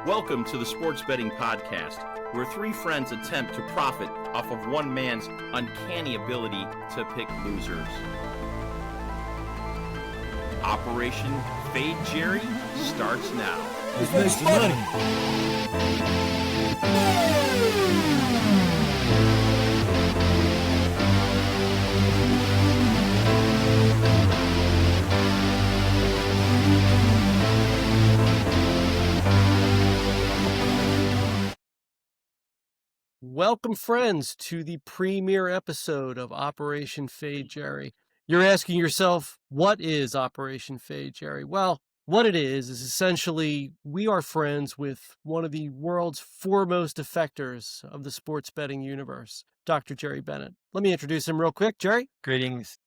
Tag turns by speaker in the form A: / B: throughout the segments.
A: Welcome to the Sports Betting Podcast, where three friends attempt to profit off of one man's uncanny ability to pick losers. Operation Fade Jerry starts now.
B: Let's make some money.
C: Welcome, friends, to the premiere episode of Operation Fade Jerry. You're asking yourself, what is Operation Fade Jerry? Well, what it is essentially we are friends with one of the world's foremost effectors of the sports betting universe, Dr. Jerry Bennett. Let me introduce him real quick. Jerry?
B: Greetings.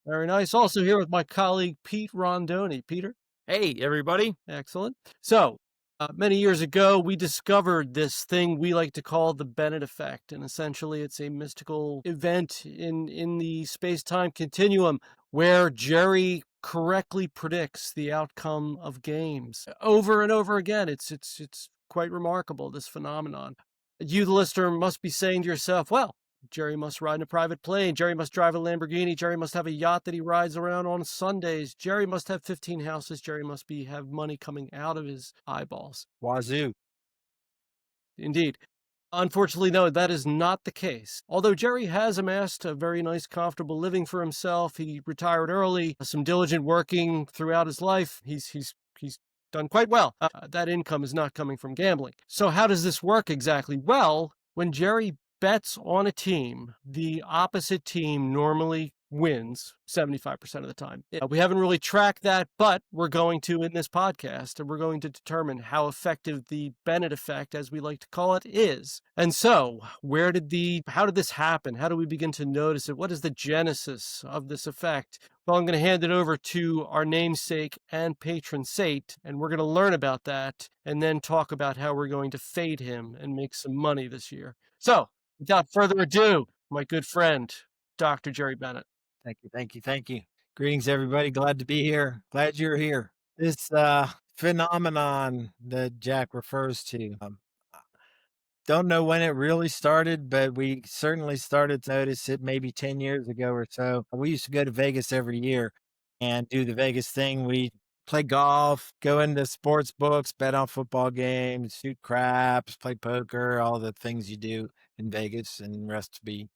C: Very nice. Also here with my colleague, Pete Rondoni. Peter?
A: Hey, everybody.
C: Excellent. So, many years ago, we discovered this thing we like to call the Bennett effect, and essentially it's a mystical event in the space-time continuum where Jerry correctly predicts the outcome of games over and over again. It's quite remarkable, this phenomenon. You, the listener, must be saying to yourself, well, Jerry must ride in a private plane. Jerry must drive a Lamborghini. Jerry must have a yacht that he rides around on Sundays. Jerry must have 15 houses. Jerry must have money coming out of his eyeballs.
B: Wazoo.
C: Indeed. Unfortunately, no, that is not the case. Although Jerry has amassed a very nice, comfortable living for himself, he retired early, some diligent working throughout his life. He's done quite well. That income is not coming from gambling. So how does this work exactly? Well, when Jerry bets on a team, the opposite team normally wins 75% of the time. We haven't really tracked that, but we're going to in this podcast, and we're going to determine how effective the Bennett effect, as we like to call it, is. And so, how did this happen? How do we begin to notice it? What is the genesis of this effect? Well, I'm going to hand it over to our namesake and patron Sate, and we're going to learn about that and then talk about how we're going to fade him and make some money this year. So, without further ado, my good friend, Dr. Jerry Bennett.
B: Thank you. Greetings, everybody. Glad to be here. Glad you're here. This phenomenon that Jack refers to, don't know when it really started, but we certainly started to notice it maybe 10 years ago or so. We used to go to Vegas every year and do the Vegas thing. We play golf, go into sports books, bet on football games, shoot craps, play poker, all the things you do in Vegas, and the rest to be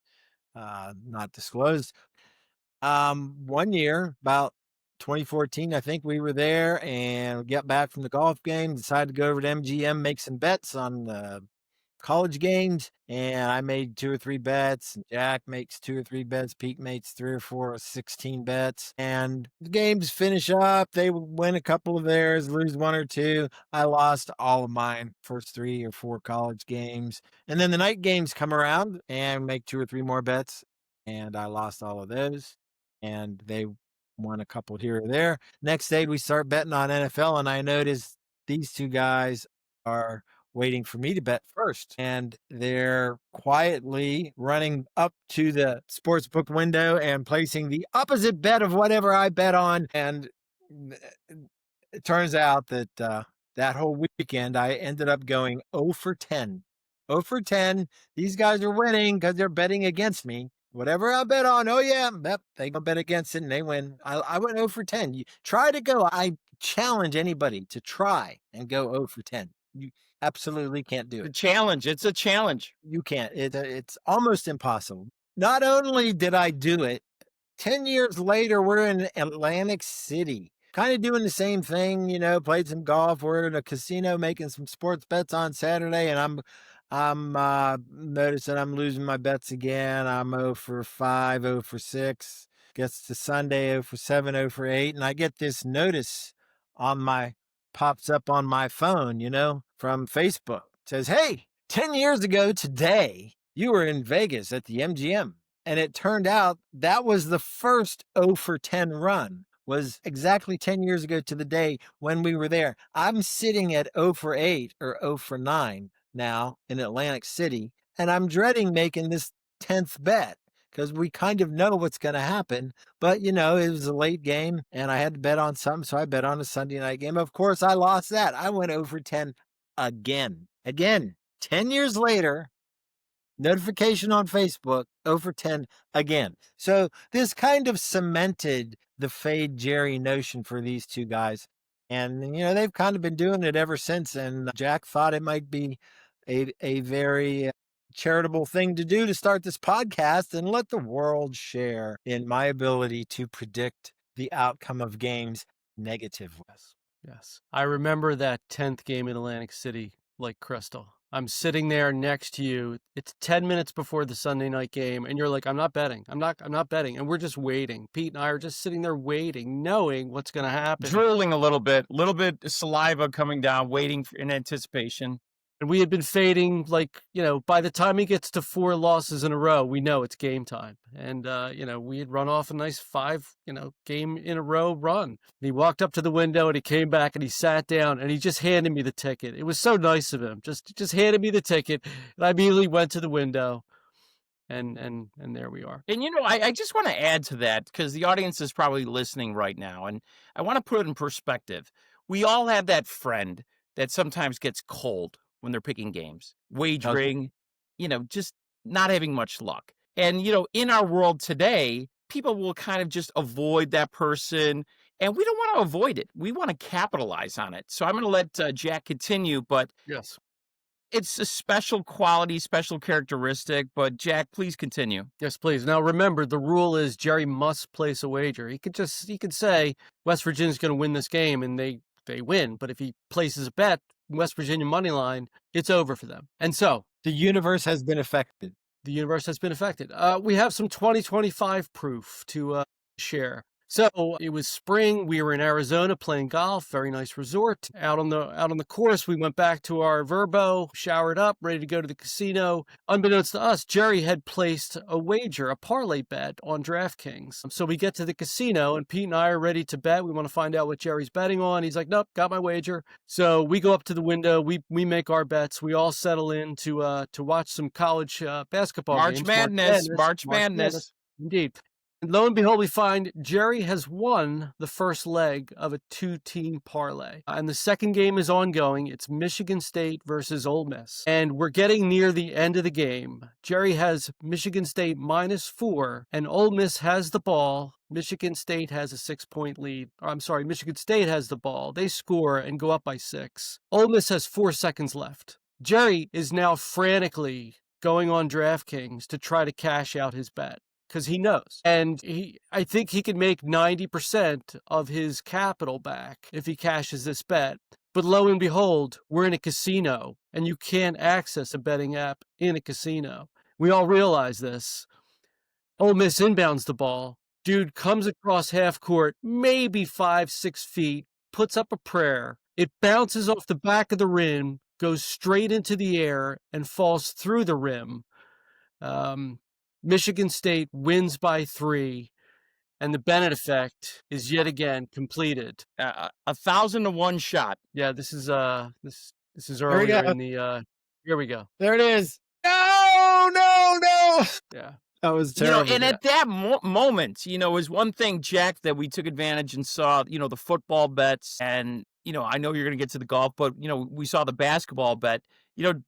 B: not disclosed. 1 year, about 2014, I think we were there and we got back from the golf game, decided to go over to MGM, make some bets on the college games. And I made 2 or 3 bets. Jack makes 2 or 3 bets. Pete makes 3 or 4 or 16 bets. And the games finish up. They win a couple of theirs, lose 1 or 2. I lost all of mine, first 3 or 4 college games. And then the night games come around and make 2 or 3 more bets. And I lost all of those. And they won a couple here or there. Next day, we start betting on NFL, and I noticed these 2 guys are waiting for me to bet first. And they're quietly running up to the sportsbook window and placing the opposite bet of whatever I bet on. And it turns out that that whole weekend, I ended up going 0 for 10. 0 for 10. These guys are winning because they're betting against me. Whatever I bet on, they go bet against it and they win. I went 0 for 10. You try to go. I challenge anybody to try and go 0 for 10. You absolutely can't do it.
A: It's a challenge.
B: You can't. It's almost impossible. Not only did I do it, 10 years later, we're in Atlantic City, kind of doing the same thing, played some golf. We're in a casino making some sports bets on Saturday, and I'm noticing I'm losing my bets again. I'm 0 for 5, 0 for 6. Gets to Sunday, 0 for 7, 0 for 8. And I get this notice pops up on my phone, from Facebook. It says, hey, 10 years ago today, you were in Vegas at the MGM. And it turned out that was the first 0 for 10 run. Was exactly 10 years ago to the day when we were there. I'm sitting at 0 for 8 or 0 for 9 now in Atlantic City, and I'm dreading making this 10th bet because we kind of know what's going to happen. But, it was a late game and I had to bet on something, so I bet on a Sunday night game. Of course, I lost that. I went 0 for 10 again. Again, 10 years later, notification on Facebook, 0 for 10 again. So this kind of cemented the fade Jerry notion for these two guys. And, they've kind of been doing it ever since. And Jack thought it might be a very charitable thing to do to start this podcast and let the world share in my ability to predict the outcome of games negatively.
C: Yes. I remember that 10th game in Atlantic City like crystal. I'm sitting there next to you. It's 10 minutes before the Sunday night game, and you're like, I'm not betting. I'm not betting. And we're just waiting. Pete and I are just sitting there waiting, knowing what's going to happen.
D: Drooling a little bit saliva coming down, waiting in anticipation.
C: And we had been fading, by the time he gets to 4 losses in a row, we know it's game time. And, we had run off a nice 5, game in a row run. And he walked up to the window and he came back and he sat down and he just handed me the ticket. It was so nice of him. Just handed me the ticket. And I immediately went to the window. And there we are.
D: And, I just want to add to that because the audience is probably listening right now. And I want to put it in perspective. We all have that friend that sometimes gets cold when they're picking games, wagering, just not having much luck. And, in our world today, people will kind of just avoid that person. And we don't want to avoid it. We want to capitalize on it. So I'm going to let Jack continue. But
C: yes,
D: it's a special quality, special characteristic. But Jack, please continue.
C: Yes, please. Now, remember, the rule is Jerry must place a wager. He could say West Virginia's going to win this game and they win. But if he places a bet, West Virginia money line, it's over for them. And so
B: the universe has been affected.
C: The universe has been affected. We have some 2025 proof to share. So it was spring. We were in Arizona playing golf. Very nice resort. Out on the course, we went back to our Verbo, showered up, ready to go to the casino. Unbeknownst to us, Jerry had placed a wager, a parlay bet on DraftKings. So we get to the casino, and Pete and I are ready to bet. We want to find out what Jerry's betting on. He's like, "Nope, got my wager." So we go up to the window. We make our bets. We all settle in to watch some college basketball games.
D: March Madness.
C: Indeed. And lo and behold, we find Jerry has won the first leg of a 2-team parlay. And the second game is ongoing. It's Michigan State versus Ole Miss. And we're getting near the end of the game. Jerry has Michigan State -4, and Ole Miss has the ball. Michigan State has a 6-point lead. Michigan State has the ball. They score and go up by 6. Ole Miss has 4 seconds left. Jerry is now frantically going on DraftKings to try to cash out his bet, because he knows. And I think he can make 90% of his capital back if he cashes this bet. But lo and behold, we're in a casino, and you can't access a betting app in a casino. We all realize this. Ole Miss inbounds the ball. Dude comes across half court, maybe 5-6 feet, puts up a prayer. It bounces off the back of the rim, goes straight into the air, and falls through the rim. Michigan State wins by 3, and the Bennett effect is yet again completed.
D: 1,000-to-1 shot.
C: Yeah, this is earlier in the. Here we go.
B: There it is. No.
C: Yeah.
B: That was terrible.
D: And at that moment, it was one thing, Jack, that we took advantage and saw, the football bets. And, I know you're going to get to the golf, but, we saw the basketball bet.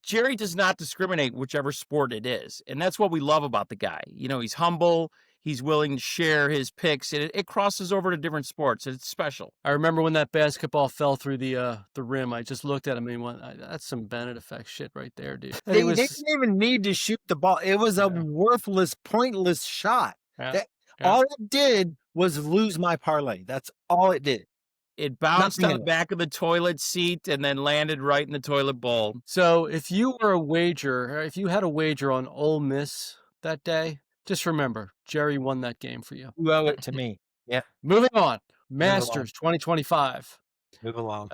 D: Jerry does not discriminate whichever sport it is. And that's what we love about the guy. He's humble. He's willing to share his picks. And it crosses over to different sports. It's special.
C: I remember when that basketball fell through the rim. I just looked at him and went, "That's some Bennett effect shit right there, dude."
B: They didn't even need to shoot the ball. It was a worthless, pointless shot. All it did was lose my parlay. That's all it did.
D: It bounced on the back of the toilet seat and then landed right in the toilet bowl.
C: So if you had a wager on Ole Miss that day, just remember, Jerry won that game for you.
B: You owe it to me. Yeah.
C: Moving on. Masters 2025.
B: Move along.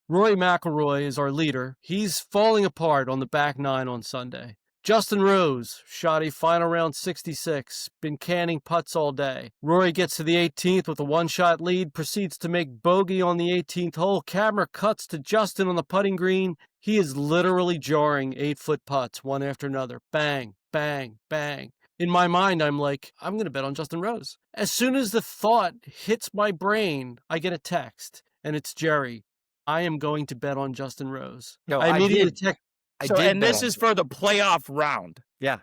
C: Rory McIlroy is our leader. He's falling apart on the back 9 on Sunday. Justin Rose shot a final round 66, been canning putts all day. Rory gets to the 18th with a 1-shot lead, proceeds to make bogey on the 18th hole. Camera cuts to Justin on the putting green. He is literally jarring 8-foot putts one after another. Bang, bang, bang. In my mind, I'm like, I'm going to bet on Justin Rose. As soon as the thought hits my brain, I get a text, and it's Jerry. I am going to bet on Justin Rose.
B: No,
C: I immediately
B: did. I
D: So,
B: did
D: and
B: bet
D: this
B: on
D: is
B: it.
D: for the playoff round.
B: Yeah.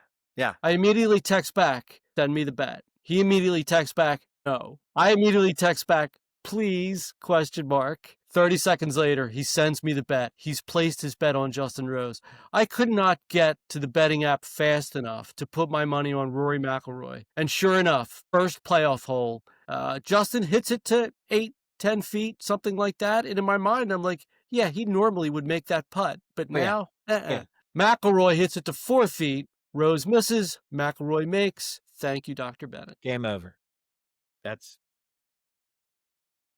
C: I immediately text back, send me the bet. He immediately texts back, no. I immediately text back, please, question mark. 30 seconds later, he sends me the bet. He's placed his bet on Justin Rose. I could not get to the betting app fast enough to put my money on Rory McIlroy. And sure enough, first playoff hole, Justin hits it to 8-10 feet, something like that. And in my mind, I'm like, yeah, he normally would make that putt. But now,
B: Yeah.
C: McIlroy hits it to 4 feet. Rose misses. McIlroy makes. Thank you, Dr. Bennett.
B: Game over.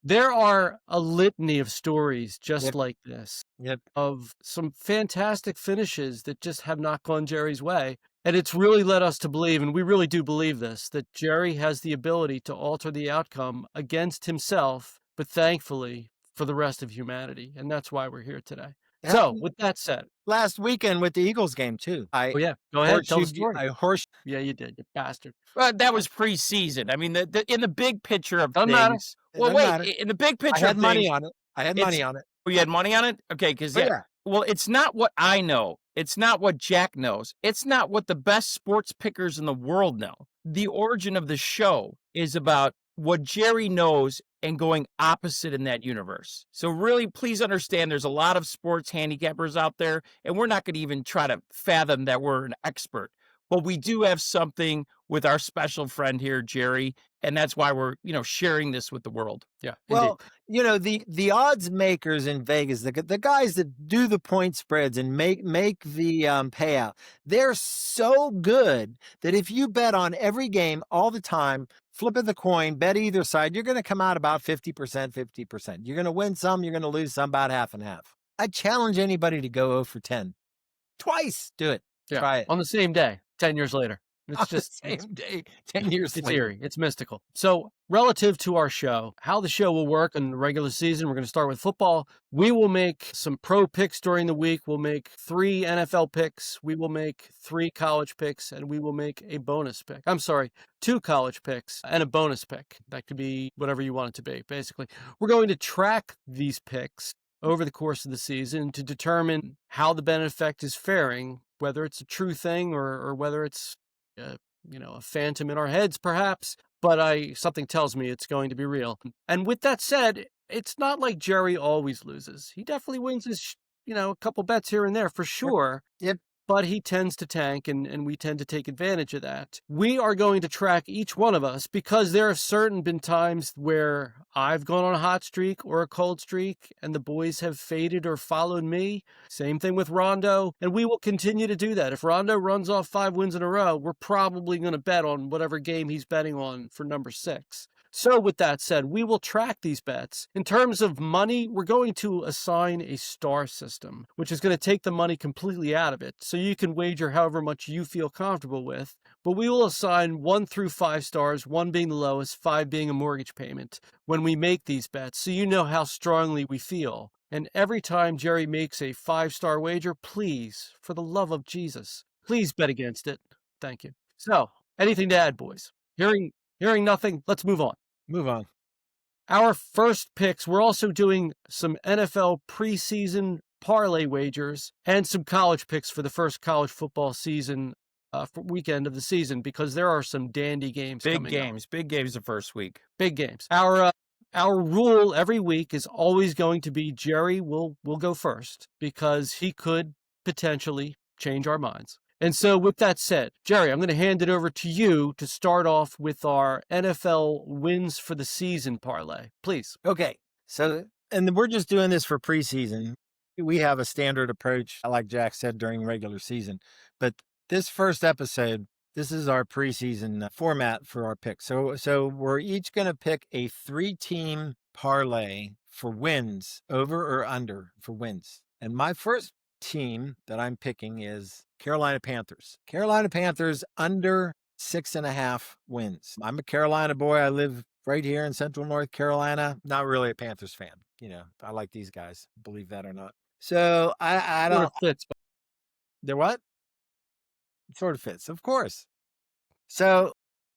C: There are a litany of stories just
B: Yep.
C: like this
B: Yep.
C: of some fantastic finishes that just have not gone Jerry's way. And it's really led us to believe, and we really do believe this, that Jerry has the ability to alter the outcome against himself, but thankfully for the rest of humanity. And that's why we're here today. So,
B: Happened
C: with that said,
B: last weekend with the Eagles game too.
C: oh yeah, go ahead, tell the story.
B: I horse.
C: Yeah, you did, you bastard.
D: Well, that was preseason. I mean, in the big picture of
C: Doesn't
D: things.
C: matter.
B: It
D: Well,
B: doesn't
D: wait.
B: matter.
D: In the big
B: I
D: picture
B: had
D: of
B: money
D: things,
B: on it.
D: Oh, you had money on it? Okay, because
B: Oh,
D: yeah.
B: yeah.
D: Well, it's not what I know. It's not what Jack knows. It's not what the best sports pickers in the world know. The origin of the show is about what Jerry knows and going opposite in that universe. So really, please understand there's a lot of sports handicappers out there, and we're not going to even try to fathom that we're an expert. But we do have something with our special friend here, Jerry, and that's why we're, sharing this with the world.
C: Yeah,
B: Well, the odds makers in Vegas, the guys that do the point spreads and make the payout, they're so good that if you bet on every game all the time, flip of the coin, bet either side, you're going to come out about 50%, 50%. You're going to win some, you're going to lose some, about half and half. I challenge anybody to go 0 for 10. Twice. Do it.
C: Yeah.
B: Try it.
C: On the same day, 10 years later.
B: On the same day, 10 years
C: It's
B: later.
C: eerie. It's mystical. So, relative to our show, how the show will work in the regular season, we're going to start with football. We will make some pro picks during the week. We'll make 3 NFL picks. We will make 3 college picks, and we will make a bonus pick. I'm sorry, 2 college picks and a bonus pick. That could be whatever you want it to be, basically. We're going to track these picks over the course of the season to determine how the Bennett effect is faring, whether it's a true thing or whether it's a phantom in our heads, perhaps, but something tells me it's going to be real. And with that said, it's not like Jerry always loses. He definitely wins his, a couple bets here and there for sure.
B: Yep.
C: But he tends to tank, and we tend to take advantage of that. We are going to track each one of us because there have been times where I've gone on a hot streak or a cold streak, and the boys have faded or followed me. Same thing with Rondo, and we will continue to do that. If Rondo runs off 5 wins in a row, we're probably going to bet on whatever game he's betting on for number 6. So with that said, we will track these bets. In terms of money, we're going to assign a star system, which is going to take the money completely out of it. So you can wager however much you feel comfortable with, but we will assign 1 through 5 stars, 1 being the lowest, 5 being a mortgage payment when we make these bets, so you know how strongly we feel. And every time Jerry makes a 5-star wager, please, for the love of Jesus, please bet against it. Thank you. So, anything to add, boys? Hearing nothing, let's move on.
B: Move on.
C: Our first picks, we're also doing some NFL preseason parlay wagers and some college picks for the first college football season, for weekend of the season, because there are some dandy games
D: Big
C: coming up.
D: games. Big games the first week.
C: Big games. Our rule every week is always going to be Jerry will go first because he could potentially change our minds. And so with that said, Jerry, I'm going to hand it over to you to start off with our NFL wins for the season parlay. Please.
B: Okay. So, and we're just doing this for preseason. We have a standard approach, like Jack said, during regular season. But this first episode, this is our preseason format for our picks. So we're each going to pick a 3-team parlay for wins, over or under for wins. And my first team that I'm picking is Carolina Panthers. Carolina Panthers under 6.5 wins. I'm a Carolina boy. I live right here in Central North Carolina. Not really a Panthers fan. I like these guys, believe that or not. So I
C: Sort
B: don't.
C: of fits.
B: They're what? It sort of fits, of course. So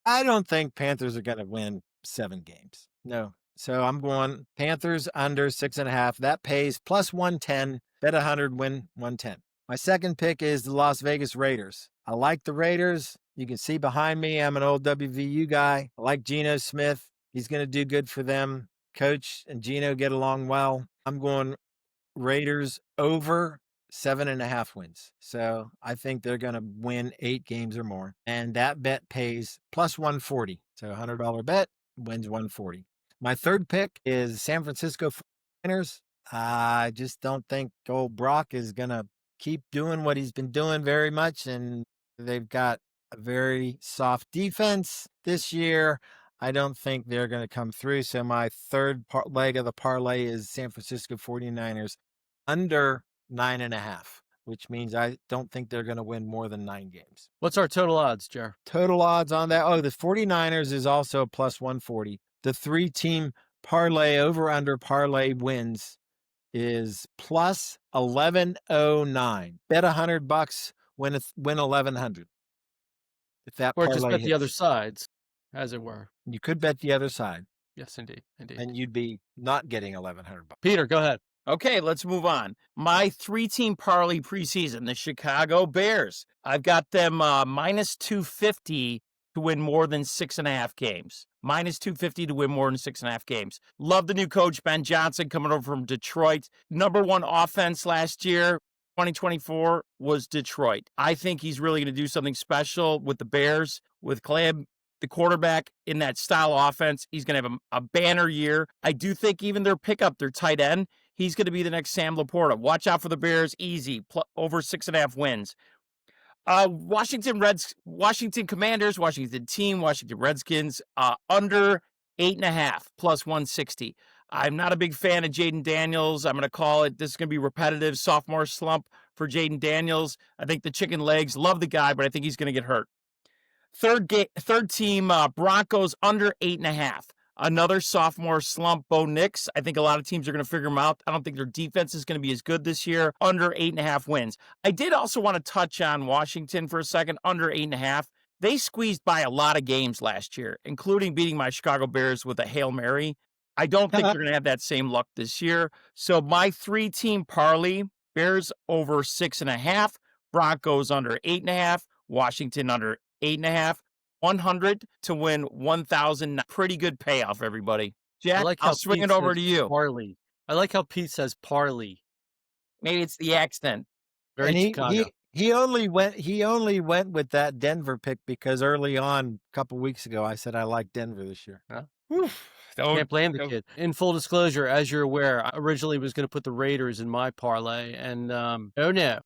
B: I don't think Panthers are going to win 7 games. No, So I'm going Panthers under 6.5. That pays plus 110. Bet 100, win 110. My second pick is the Las Vegas Raiders. I like the Raiders. You can see behind me, I'm an old WVU guy. I like Geno Smith. He's going to do good for them. Coach and Geno get along well. I'm going Raiders over 7.5 wins. So I think they're going to win 8 games or more. And that bet pays plus 140. So $100 bet wins 140. My third pick is San Francisco 49ers. I just don't think old Brock is going to keep doing what he's been doing very much. And they've got a very soft defense this year. I don't think they're going to come through. So my third leg of the parlay is San Francisco 49ers under 9.5, which means I don't think they're going to win more than 9 games.
C: What's our total odds, Jer?
B: Total odds on that? Oh, the 49ers is also plus 140. The 3-team parlay over-under parlay wins is plus 1109. Bet $100, win 1100. If that
C: Or
B: parlay
C: just bet
B: hits.
C: the other sides, as it were.
B: You could bet the other side.
C: Yes, indeed.
B: And you'd be not getting $1,100.
C: Peter, go ahead.
D: Okay, let's move on. My 3-team parlay preseason, the Chicago Bears. I've got them minus 250 to win more than 6.5 games. Minus 250 to win more than 6.5 games. Love the new coach, Ben Johnson, coming over from Detroit. Number 1 offense last year, 2024, was Detroit. I think he's really going to do something special with the Bears, with Caleb, the quarterback, in that style offense. He's going to have a banner year. I do think even their pickup, their tight end, he's going to be the next Sam Laporta. Watch out for the Bears. Easy. Over 6.5 wins. Washington Commanders, Washington team, Washington Redskins, under 8.5 plus 160. I'm not a big fan of Jaden Daniels. I'm going to call it, this is going to be repetitive sophomore slump for Jaden Daniels. I think the chicken legs, love the guy, but I think he's going to get hurt. Third team, Broncos under 8.5. Another sophomore slump, Bo Nix. I think a lot of teams are going to figure him out. I don't think their defense is going to be as good this year. Under 8.5 wins. I did also want to touch on Washington for a second. Under 8.5. They squeezed by a lot of games last year, including beating my Chicago Bears with a Hail Mary. I don't think they're going to have that same luck this year. So my 3-team parlay, Bears over 6.5, Broncos under 8.5, Washington under 8.5. 100 to win 1,000. Pretty good payoff, everybody. Jack, I'll swing it over to you.
C: Parley. I like how Pete says parley.
D: Maybe it's the accent.
C: Very Chicago.
B: He only went with that Denver pick because early on, a couple weeks ago, I said I like Denver this year.
C: Huh? Can't blame the kid. In full disclosure, as you're aware, I originally was going to put the Raiders in my parlay, and oh no.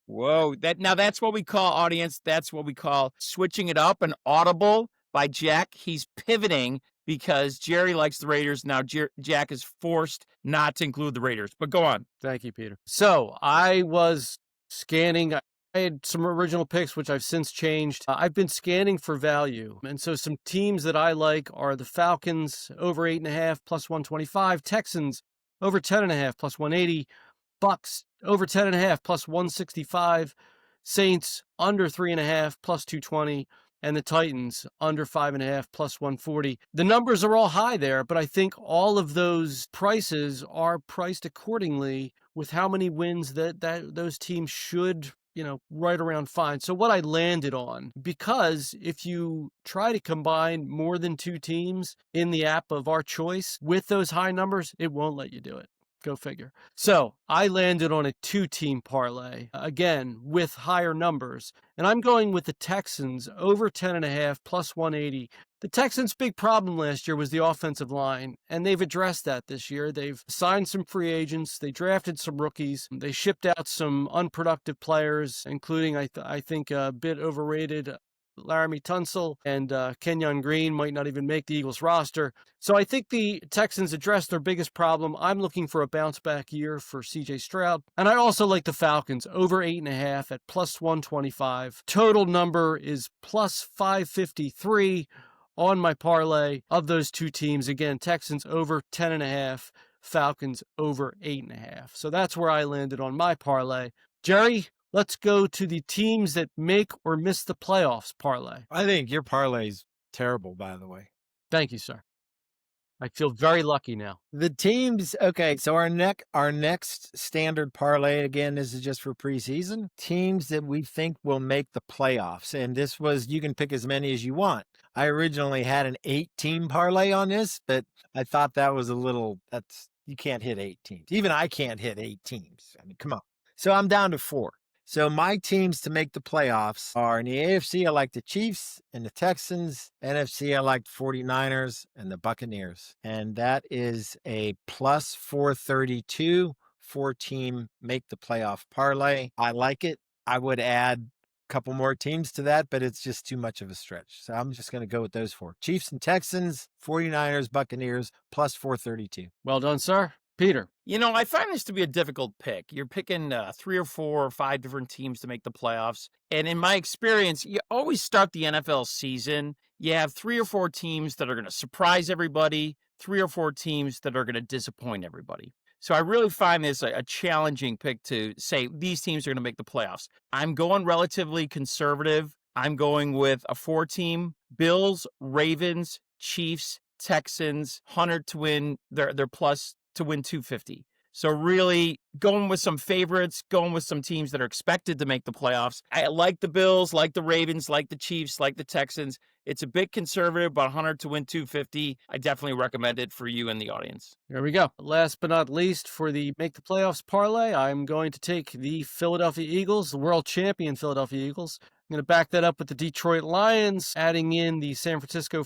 D: Whoa, that's what we call, audience, that's what we call switching it up. An audible by Jack. He's pivoting because Jerry likes the Raiders. Now Jack is forced not to include the Raiders. But go on.
C: Thank you, Peter. So I was scanning. I had some original picks, which I've since changed. I've been scanning for value. And so some teams that I like are the Falcons, over 8.5, plus 125. Texans, over 10.5, plus 180. Bucks, over 10.5, plus 165. Saints, under 3.5, plus 220. And the Titans, under 5.5, plus 140. The numbers are all high there, but I think all of those prices are priced accordingly with how many wins that those teams should, right around fine. So what I landed on, because if you try to combine more than 2 teams in the app of our choice with those high numbers, it won't let you do it. Go figure. So I landed on a 2-team parlay, again, with higher numbers. And I'm going with the Texans over 10.5 plus 180. The Texans' big problem last year was the offensive line, and they've addressed that this year. They've signed some free agents. They drafted some rookies. They shipped out some unproductive players, including, I think, a bit overrated Laramie Tunsil and Kenyon Green might not even make the Eagles roster. So I think the Texans addressed their biggest problem. I'm looking for a bounce back year for CJ Stroud. And I also like the Falcons over 8.5 at plus 125. Total number is plus 553 on my parlay of those 2 teams. Again, Texans over 10.5, Falcons over 8.5. So that's where I landed on my parlay. Jerry, let's go to the teams that make or miss the playoffs parlay.
B: I think your parlay's terrible, by the way.
C: Thank you, sir. I feel very lucky now.
B: The teams, okay, so our next standard parlay, again, this is just for preseason, teams that we think will make the playoffs. And this was, you can pick as many as you want. I originally had an 8-team parlay on this, but I thought that was you can't hit 8 teams. Even I can't hit 8 teams. I mean, come on. So I'm down to 4. So my teams to make the playoffs are in the AFC, I like the Chiefs and the Texans. NFC, I like the 49ers and the Buccaneers. And that is a plus 432 4-team make the playoff parlay. I like it. I would add a couple more teams to that, but it's just too much of a stretch. So I'm just going to go with those 4. Chiefs and Texans, 49ers, Buccaneers, plus 432.
C: Well done, sir. Peter.
D: You know, I find this to be a difficult pick. You're picking 3 or 4 or 5 different teams to make the playoffs. And in my experience, you always start the NFL season. You have 3 or 4 teams that are going to surprise everybody, 3 or 4 teams that are going to disappoint everybody. So I really find this a challenging pick to say these teams are going to make the playoffs. I'm going relatively conservative. I'm going with a 4-team: Bills, Ravens, Chiefs, Texans, 100 to win. They're plus to win 250. So really going with some favorites, going with some teams that are expected to make the playoffs. I like the Bills, like the Ravens, like the Chiefs, like the Texans. It's a bit conservative, but 100 to win 250. I definitely recommend it for you and the audience.
C: There we go. Last but not least, for the Make the Playoffs parlay, I'm going to take the Philadelphia Eagles, the world champion Philadelphia Eagles. I'm going to back that up with the Detroit Lions, adding in the San Francisco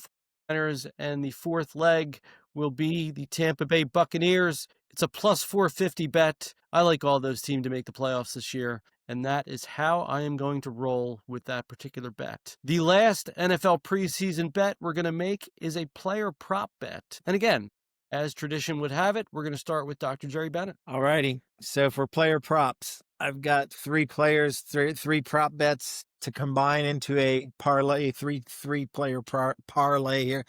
C: 49ers, and the 4th leg will be the Tampa Bay Buccaneers. It's a plus 450 bet. I like all those teams to make the playoffs this year, and that is how I am going to roll with that particular bet. The last NFL preseason bet we're going to make is a player prop bet. And again, as tradition would have it, we're going to start with Dr. Jerry Bennett.
B: All righty. So for player props, I've got 3 players, three prop bets to combine into a parlay, three player parlay here.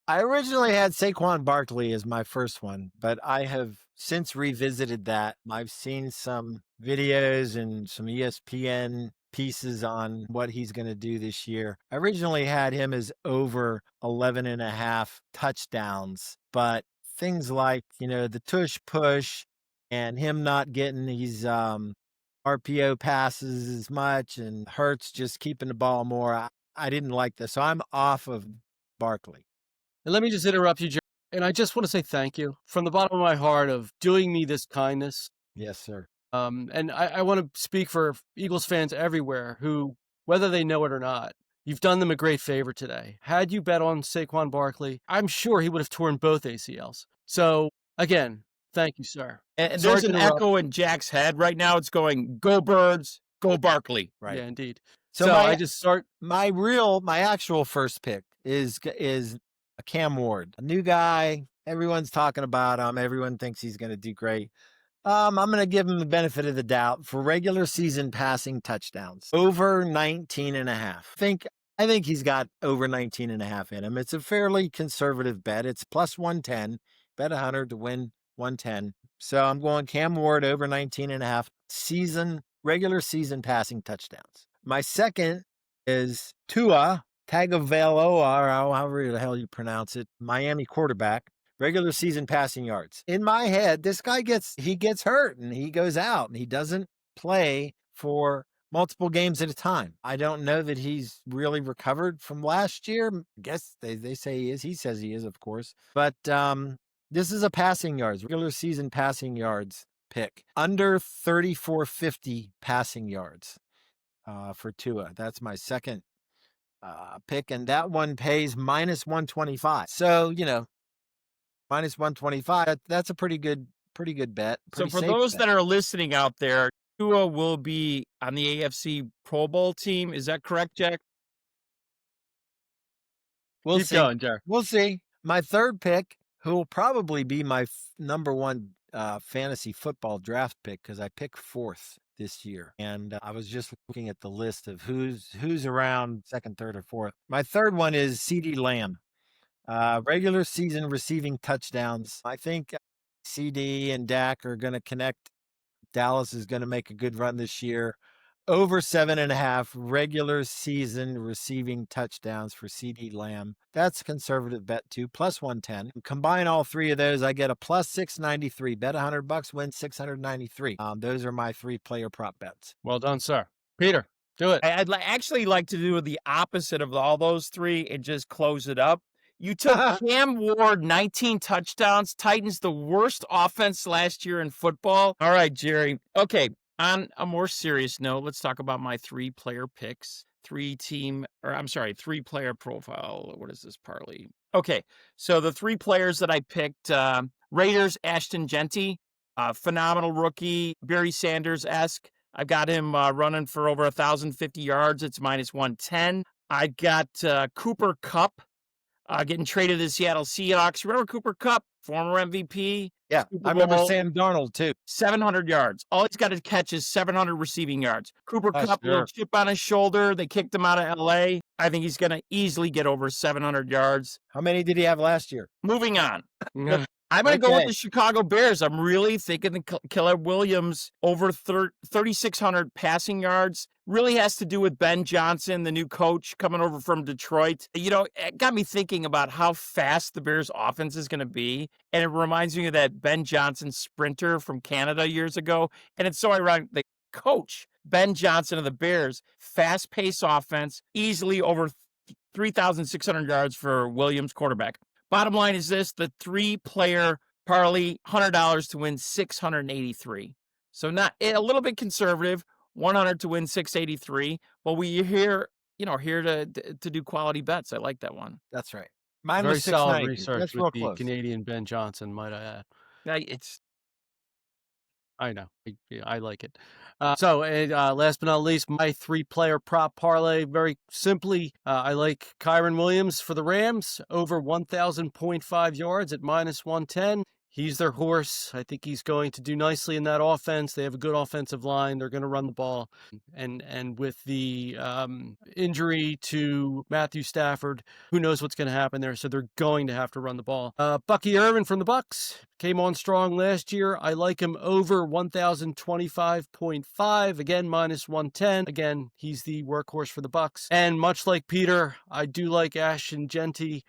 B: I originally had Saquon Barkley as my first one, but I have since revisited that. I've seen some videos and some ESPN pieces on what he's going to do this year. I originally had him as over 11.5 touchdowns, but things like, the tush push and him not getting these RPO passes as much and Hurts just keeping the ball more, I didn't like this. So I'm off of Barkley.
C: And let me just interrupt you, Jerry. And I just want to say thank you from the bottom of my heart of doing me this kindness.
B: Yes, sir.
C: And I want to speak for Eagles fans everywhere who, whether they know it or not, you've done them a great favor today. Had you bet on Saquon Barkley, I'm sure he would have torn both ACLs. So again, thank you, sir.
D: And
C: Sorry
D: there's
C: to
D: an
C: interrupt.
D: echo in Jack's head right now. It's going, go Birds, go Barkley.
B: Right.
C: Yeah, indeed.
B: So
C: I just start.
B: My actual first pick is Cam Ward, a new guy. Everyone's talking about him. Everyone thinks he's going to do great. I'm going to give him the benefit of the doubt for regular season passing touchdowns over 19.5. I think he's got over 19.5 in him. It's a fairly conservative bet. It's plus 110. Bet 100 to win 110. So I'm going Cam Ward over 19.5 regular season passing touchdowns. My second is Tua Tagovailoa, or however the hell you pronounce it, Miami quarterback, regular season passing yards. In my head, this guy gets hurt and he goes out and he doesn't play for multiple games at a time. I don't know that he's really recovered from last year. I guess they say he is. He says he is, of course. But this is a passing yards, regular season passing yards pick. Under 3,450 passing yards for Tua. That's my second pick, and that one pays minus 125. So, minus 125, that's a pretty good bet.
D: So for those that are listening out there, Tua will be on the AFC Pro Bowl team. Is that correct, Jack?
B: We'll
C: Keep
B: see.
C: going, Jerry.
B: We'll see. My third pick, who will probably be my number one fantasy football draft pick, because I picked 4th this year. And I was just looking at the list of who's around 2nd, 3rd, or 4th. My third one is CeeDee Lamb. Regular season receiving touchdowns. I think CD and Dak are going to connect. Dallas is going to make a good run this year. over 7.5 regular season receiving touchdowns for CD Lamb. That's a conservative bet too, plus 110. Combine all three of those, I get a plus 693. Bet $100, win 693. Those are my 3-player prop bets.
C: Well done, sir. Peter, do it.
D: I'd actually like to do the opposite of all those three and just close it up. You took Cam Ward, 19 touchdowns. Titans, the worst offense last year in football. All right, Jerry. Okay, on a more serious note, let's talk about my 3-player picks. 3-player profile. What is this parlay? Okay, so the 3 players that I picked, Raiders, Ashton Genty, phenomenal rookie, Barry Sanders-esque. I got him running for over 1,050 yards. It's minus 110. I got Cooper Kupp getting traded to the Seattle Seahawks. Remember Cooper Kupp, former MVP?
B: Yeah,
D: Super
B: I remember
D: Bowl,
B: Sam Darnold too.
D: 700 yards. All he's got to catch is 700 receiving yards. Cooper Kupp,
C: Sure.
D: little chip on his shoulder. They kicked him out of L.A. I think he's going to easily get over 700 yards.
B: How many did he have last year?
D: Moving on.
C: Yeah.
D: I'm going to go with
B: Okay.
D: the Chicago Bears. I'm really thinking the Caleb Williams over 3,600 passing yards really has to do with Ben Johnson, the new coach coming over from Detroit. You know, it got me thinking about how fast the Bears offense is going to be. And it reminds me of that Ben Johnson sprinter from Canada years ago. And it's so ironic. The coach, Ben Johnson of the Bears, fast-paced offense, easily over 3,600 yards for Williams, quarterback. Bottom line is this, the 3-player parlay, $100 to win 683. So not a little bit conservative, 100 to win 683. But we here to do quality bets. I like that one.
B: That's right. Mine
C: Very
B: was
C: solid
B: 690.
C: research
B: That's
C: with
B: real
C: the
B: close.
C: Canadian Ben Johnson, might I add. I know. I like it. Last but not least, my 3-player prop parlay. Very simply, I like Kyron Williams for the Rams, over 1,000.5 yards at minus 110. He's their horse. I think he's going to do nicely in that offense. They have a good offensive line. They're going to run the ball. And with the injury to Matthew Stafford, who knows what's going to happen there. So they're going to have to run the ball. Bucky Irvin from the Bucks came on strong last year. I like him over 1,025.5. Again, minus 110. Again, he's the workhorse for the Bucks. And much like Peter, I do like Ashton Genty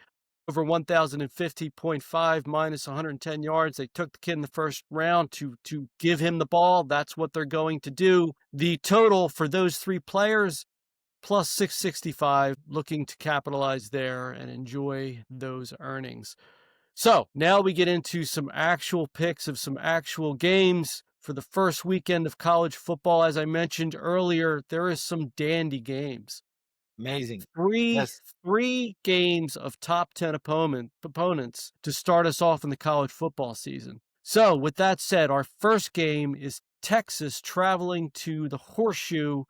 C: over 1,050.5 minus 110 yards. They took the kid in the first round to give him the ball. That's what they're going to do. The total for those 3 players, plus 665, looking to capitalize there and enjoy those earnings. So now we get into some actual picks of some actual games for the first weekend of college football. As I mentioned earlier, there is some dandy games.
B: Amazing.
C: Three games of top 10 opponents to start us off in the college football season. So with that said, our first game is Texas traveling to the Horseshoe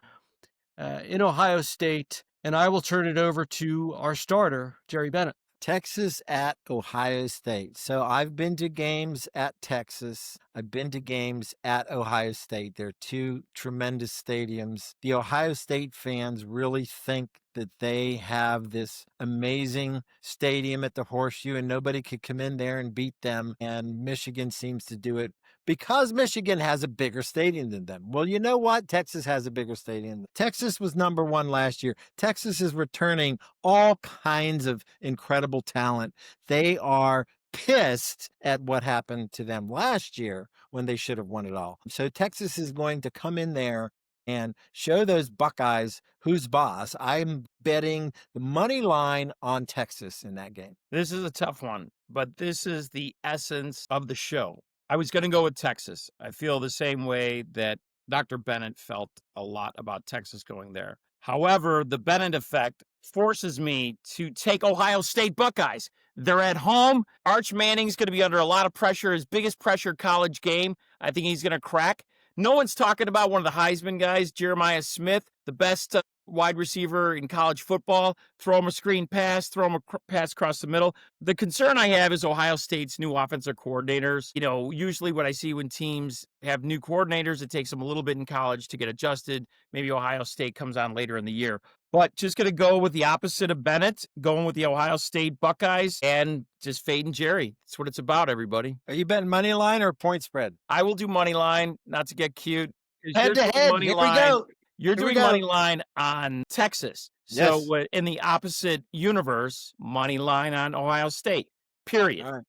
C: in Ohio State, and I will turn it over to our starter, Jerry Bennett.
B: Texas at Ohio State. So I've been to games at Texas. I've been to games at Ohio State. They're 2 tremendous stadiums. The Ohio State fans really think that they have this amazing stadium at the Horseshoe and nobody could come in there and beat them. And Michigan seems to do it because Michigan has a bigger stadium than them. Well, you know what? Texas has a bigger stadium. Texas was number 1 last year. Texas is returning all kinds of incredible talent. They are pissed at what happened to them last year when they should have won it all. So Texas is going to come in there and show those Buckeyes who's boss. I'm betting the money line on Texas in that game.
D: This is a tough one, but this is the essence of the show. I was going to go with Texas. I feel the same way that Dr. Bennett felt a lot about Texas going there. However, the Bennett effect forces me to take Ohio State Buckeyes. They're at home. Arch Manning's going to be under a lot of pressure, his biggest pressure college game. I think he's going to crack. No one's talking about one of the Heisman guys, Jeremiah Smith, the best wide receiver in college football. Throw him a screen pass, throw him a pass across the middle. The concern I have is Ohio State's new offensive coordinators. You know, usually what I see when teams have new coordinators, it takes them a little bit in college to get adjusted. Maybe Ohio State comes on later in the year. But just going to go with the opposite of Bennett, going with the Ohio State Buckeyes, and just fading Jerry. That's what it's about, everybody.
B: Are you betting money line or point spread?
D: I will do money line, not to get cute.
B: Head to head. Here we go.
D: You're
B: Here we
D: doing
B: go.
D: money line on Texas.
B: Yes.
D: So in the opposite universe, money line on Ohio State. Period.
B: All right.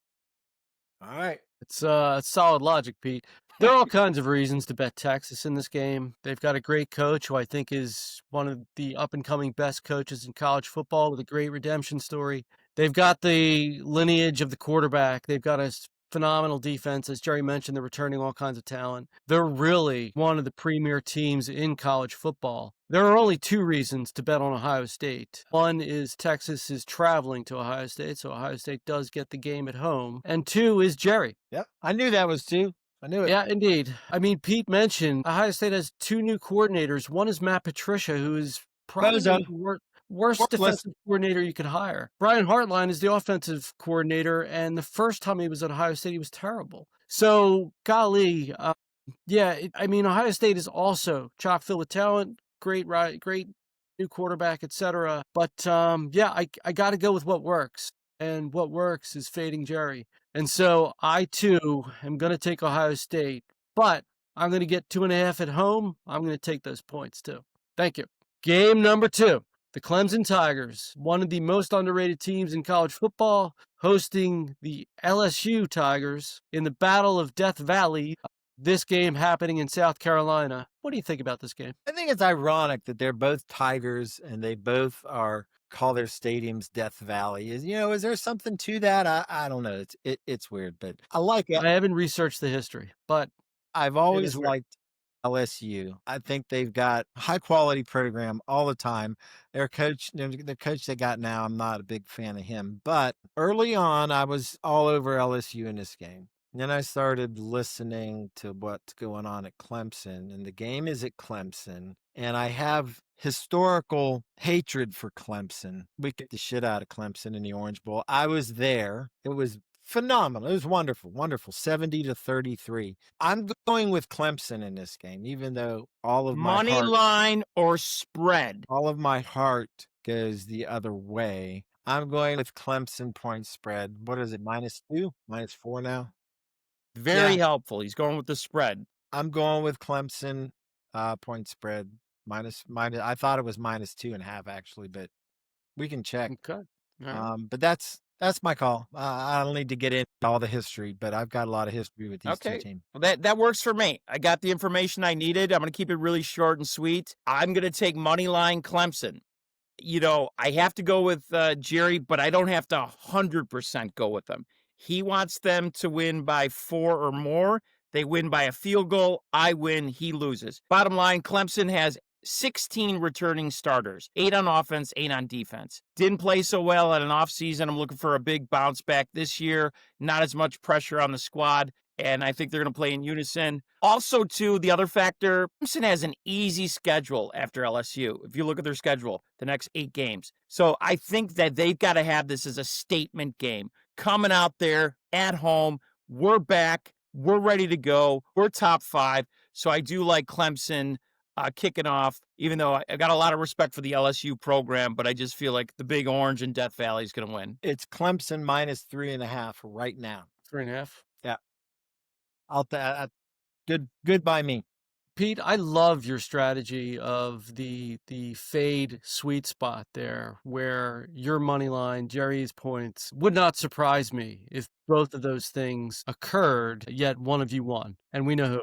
B: All right.
C: It's solid logic, Pete. There are all kinds of reasons to bet Texas in this game. They've got a great coach who I think is one of the up-and-coming best coaches in college football with a great redemption story. They've got the lineage of the quarterback. They've got a phenomenal defense. As Jerry mentioned, they're returning all kinds of talent. They're really one of the premier teams in college football. There are only two reasons to bet on Ohio State. One is Texas is traveling to Ohio State, so Ohio State does get the game at home. And two is Jerry.
B: Yep. I knew that was two. I knew it.
C: Yeah, indeed. I mean, Pete mentioned Ohio State has two new coordinators. One is Matt Patricia, who is probably
B: Bozo.
C: the worst
B: Worthless.
C: defensive coordinator you could hire. Brian Hartline is the offensive coordinator, and the first time he was at Ohio State, he was terrible. So, golly, I mean, Ohio State is also chock full of talent, great new quarterback, etc. But I got to go with what works, and what works is fading Jerry. And so I too am going to take Ohio State, but I'm going to get 2.5 at home. I'm going to take those points too. Thank you. Game number 2. The Clemson Tigers, one of the most underrated teams in college football, hosting the LSU Tigers in the Battle of Death Valley. This game happening in South Carolina. What do you think about this game?
B: I think it's ironic that they're both Tigers and they both call their stadiums Death Valley. Is there something to that? I don't know. It's weird, but I like it.
C: I haven't researched the history, but
B: I've always liked LSU. I think they've got high quality program all the time. Their coach they got now, I'm not a big fan of him, but early on I was all over LSU in this game. Then I started listening to what's going on at Clemson, and the game is at Clemson, and I have historical hatred for Clemson. We kicked the shit out of Clemson in the Orange Bowl. I was there. It was phenomenal. It was wonderful, 70-33. I'm going with Clemson in this game, even though all of my
D: money line or spread.
B: all of my heart goes the other way. I'm going with Clemson point spread. What is it, -2, -4 now?
D: Very helpful. He's going with the spread.
B: I'm going with Clemson point spread minus. I thought it was -2.5 actually, but we can check.
C: okay. All right.
B: But that's my call. I don't need to get into all the history, but I've got a lot of history with these two teams.
D: Well, that works for me. I got the information I needed. I'm going to keep it really short and sweet. I'm going to take money line Clemson. I have to go with Jerry, but I don't have to 100% go with him. He wants them to win by 4 or more. They win by a field goal. I win. He loses. Bottom line, Clemson has 16 returning starters, 8 on offense, 8 on defense. Didn't play so well at an offseason. I'm looking for a big bounce back this year. Not as much pressure on the squad, and I think they're going to play in unison. Also, too, the other factor, Clemson has an easy schedule after LSU. If you look at their schedule, the next 8 games. So I think that they've got to have this as a statement game. Coming out there at home, we're back, we're ready to go, we're top 5. So I do like Clemson kicking off, even though I got a lot of respect for the LSU program, but I just feel like the Big Orange in Death Valley is going to win.
B: It's Clemson -3.5 right now.
C: 3.5.
B: Yeah, good by me.
C: Pete, I love your strategy of the fade sweet spot there, where your money line, Jerry's points, would not surprise me if both of those things occurred, yet one of you won, and we know who.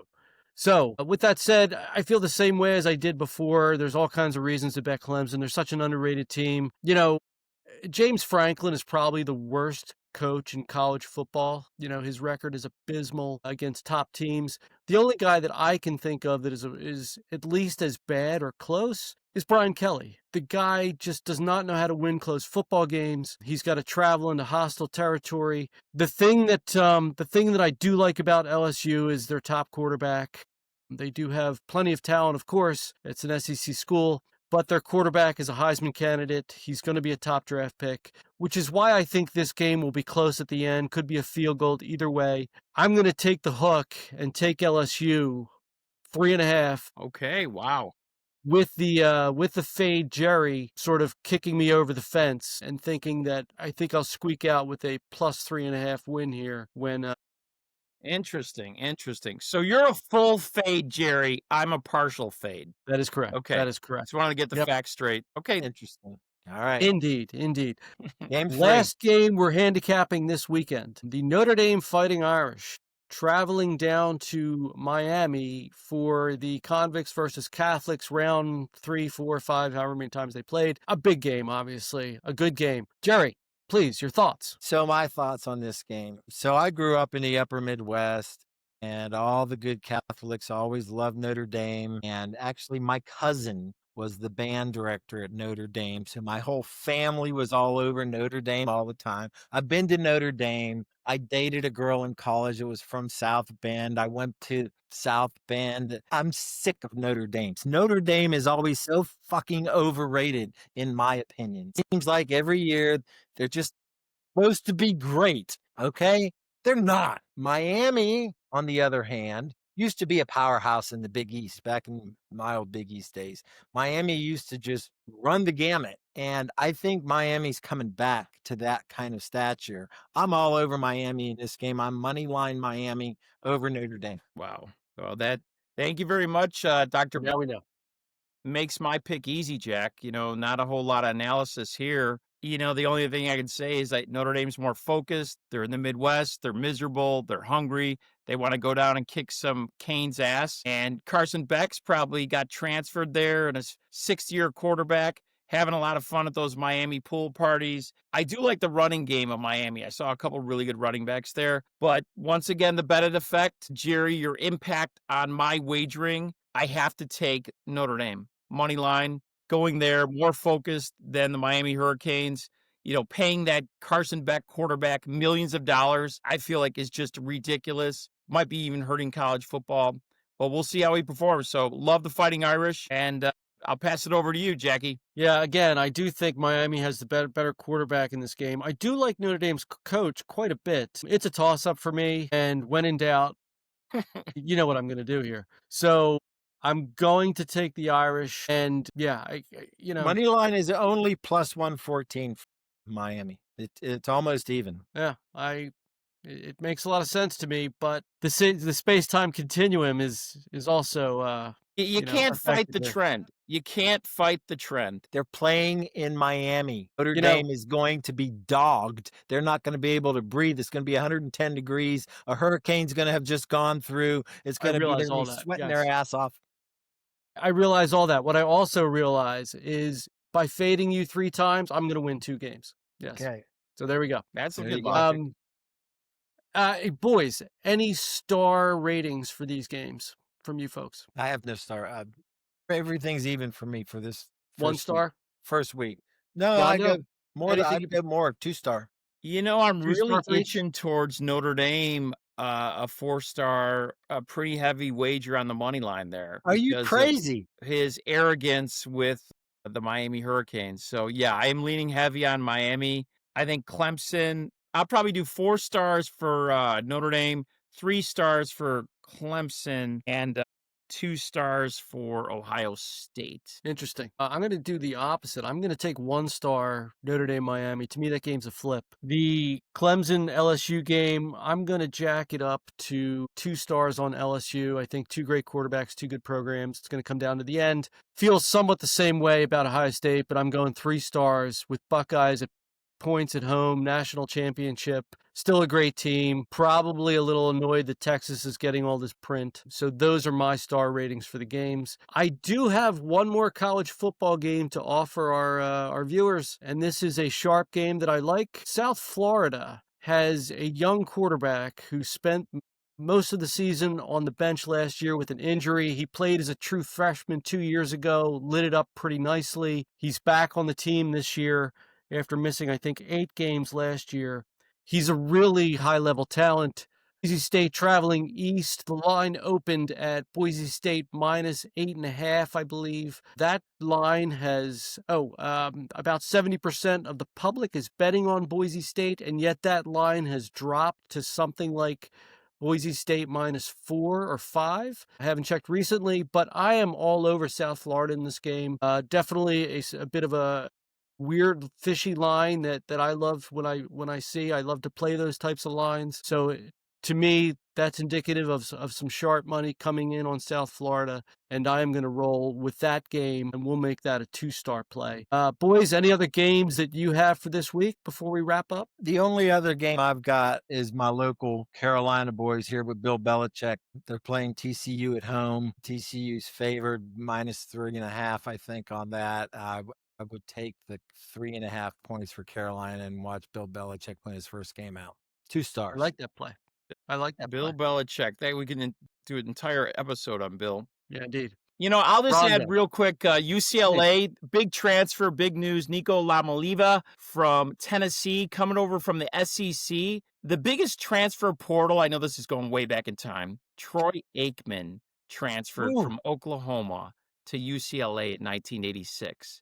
C: So, with that said, I feel the same way as I did before. There's all kinds of reasons to bet Clemson. They're such an underrated team. James Franklin is probably the worst coach in college football. His record is abysmal against top teams. The only guy that I can think of that is at least as bad or close is Brian Kelly. The guy just does not know how to win close football games. He's got to travel into hostile territory. The thing that I do like about LSU is their top quarterback. They do have plenty of talent, of course. It's an SEC school. But their quarterback is a Heisman candidate. He's going to be a top draft pick, which is why I think this game will be close at the end. Could be a field goal either way. I'm going to take the hook and take LSU 3.5.
D: Okay, wow.
C: With the fade Jerry sort of kicking me over the fence and thinking that I think I'll squeak out with a +3.5 win here when
D: Interesting. So you're a full fade, Jerry. I'm a partial fade.
C: That is correct.
D: Okay.
C: That is correct.
D: Just wanted to get the
C: Yep.
D: facts straight. Okay.
B: Interesting. All right.
C: Indeed.
B: Game 3.
C: Last game we're handicapping this weekend. The Notre Dame Fighting Irish traveling down to Miami for the Convicts versus Catholics round 3, 4, 5, however many times they played. A big game, obviously. A good game. Jerry, please, your thoughts.
B: So my thoughts on this game. So I grew up in the upper Midwest, and all the good Catholics always loved Notre Dame. And actually, my cousin was the band director at Notre Dame. So my whole family was all over Notre Dame all the time. I've been to Notre Dame. I dated a girl in college that was from South Bend. I went to South Bend. I'm sick of Notre Dame. Notre Dame is always so fucking overrated, in my opinion. Seems like every year they're just supposed to be great, okay? They're not. Miami, on the other hand, used to be a powerhouse in the Big East back in my old Big East days. Miami used to just run the gamut, and I think Miami's coming back to that kind of stature. I'm all over Miami in this game. I'm money line Miami over Notre Dame.
D: Wow. Well, thank you very much, Dr.
C: Now we know.
D: Makes my pick easy, Jack. Not a whole lot of analysis here. The only thing I can say is that Notre Dame's more focused. They're in the Midwest. They're miserable. They're hungry. They want to go down and kick some Canes' ass. And Carson Beck's probably got transferred there and a sixth-year quarterback, having a lot of fun at those Miami pool parties. I do like the running game of Miami. I saw a couple really good running backs there. But once again, the Bennett effect, Jerry, your impact on my wagering, I have to take Notre Dame. Money line, going there, more focused than the Miami Hurricanes. Paying that Carson Beck quarterback millions of dollars, I feel like is just ridiculous. Might be even hurting college football. But we'll see how he performs. So love the Fighting Irish, and I'll pass it over to you, Jackie.
C: Yeah, again, I do think Miami has the better quarterback in this game. I do like Notre Dame's coach quite a bit. It's a toss-up for me, and when in doubt, you know what I'm going to do here. So I'm going to take the Irish, and yeah,
B: Money line is only plus 114 for Miami. It's almost even.
C: Yeah, it makes a lot of sense to me, but the space-time continuum is also
D: you can't fight the
C: there.
D: trend. You can't fight the trend.
B: They're playing in Miami. Notre Dame is going to be dogged. They're not going to be able to breathe. It's going to be 110 degrees. A hurricane's going to have just gone through. It's going to be sweating their ass off.
C: I realize all that. What I also realize is by fading you 3 times, I'm going to win 2 games. Yes.
B: Okay.
C: So there we go.
D: That's a good logic.
C: Boys, any star ratings for these games from you folks?
B: I have no star. Everything's even for me for this.
C: 1 star?
B: First week. No,
C: Rondo?
B: I go more.
C: Anything
B: I'd go more 2-star.
D: I'm
C: 2
D: really
C: star for each?
D: itching towards Notre Dame, a 4-star, a pretty heavy wager on the money line there.
B: Are you
D: because of
B: crazy?
D: his arrogance with the Miami Hurricanes. So, yeah, I am leaning heavy on Miami. I think Clemson, I'll probably do 4 stars for Notre Dame, 3 stars for Clemson, and 2 stars for Ohio State.
C: Interesting. I'm going to do the opposite. I'm going to take 1 star Notre Dame Miami. To me, that game's a flip. The Clemson LSU game, I'm going to jack it up to 2 stars on LSU. I think 2 great quarterbacks, 2 good programs. It's going to come down to the end. Feels somewhat the same way about Ohio State, but I'm going 3 stars with Buckeyes at points at home, national championship, still a great team, probably a little annoyed that Texas is getting all this print. So those are my star ratings for the games. I do have one more college football game to offer our viewers, and this is a sharp game that I like. South Florida has a young quarterback who spent most of the season on the bench last year with an injury. He played as a true freshman 2 years ago, lit it up pretty nicely. He's back on the team this year after missing, I think, 8 games last year. He's a really high-level talent. Boise State traveling east. The line opened at Boise State minus 8.5, I believe. That line has, about 70% of the public is betting on Boise State, and yet that line has dropped to something like Boise State minus 4 or 5. I haven't checked recently, but I am all over South Florida in this game. Definitely a bit of a weird fishy line that I love when I see. I love to play those types of lines. So To me, that's indicative of some sharp money coming in on South Florida, and I am going to roll with that game, and we'll make that a 2-star play. Boys, any other games that you have for this week before we wrap up?
B: The only other game I've got is my local Carolina boys here with Bill Belichick. They're playing TCU at home. TCU's favored -3.5, I think, on that. I would take the 3.5 points for Carolina and watch Bill Belichick win his first game out. 2 stars.
C: I like that play. I like that
D: Bill
C: play.
D: Belichick. We can do an entire episode on Bill.
C: Yeah, indeed.
D: I'll just
C: Rondo.
D: add real quick, UCLA, big transfer, big news. Nico Lamoliva from Tennessee coming over from the SEC. The biggest transfer portal, I know this is going way back in time, Troy Aikman transferred from Oklahoma to UCLA in 1986.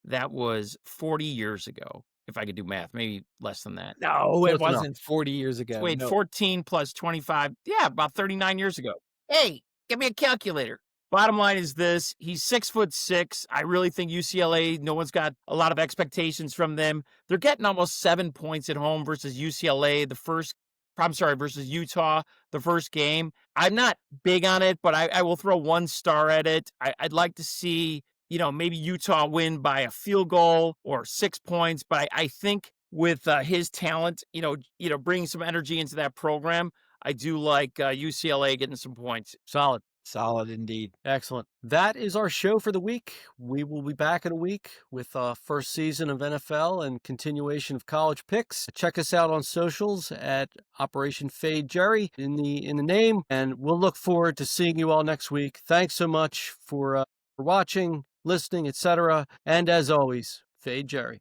D: That was 40 years ago, if I could do math, maybe less than that.
B: No,
C: Close
B: it wasn't 40 years ago.
D: Wait,
B: No.
D: 14 plus 25. Yeah, about 39 years ago. Hey, give me a calculator. Bottom line is this. He's 6'6". I really think UCLA, no one's got a lot of expectations from them. They're getting almost 7 points at home versus UCLA versus Utah the first game. I'm not big on it, but I will throw 1 star at it. I'd like to see, maybe Utah win by a field goal or 6 points. But I think with his talent, bringing some energy into that program, I do like UCLA getting some points.
B: Solid indeed.
C: Excellent. That is our show for the week. We will be back in a week with first season of NFL and continuation of college picks. Check us out on socials at Operation Fade Jerry in the name, and we'll look forward to seeing you all next week. Thanks so much for watching, listening, etc. And as always, Fade Jerry.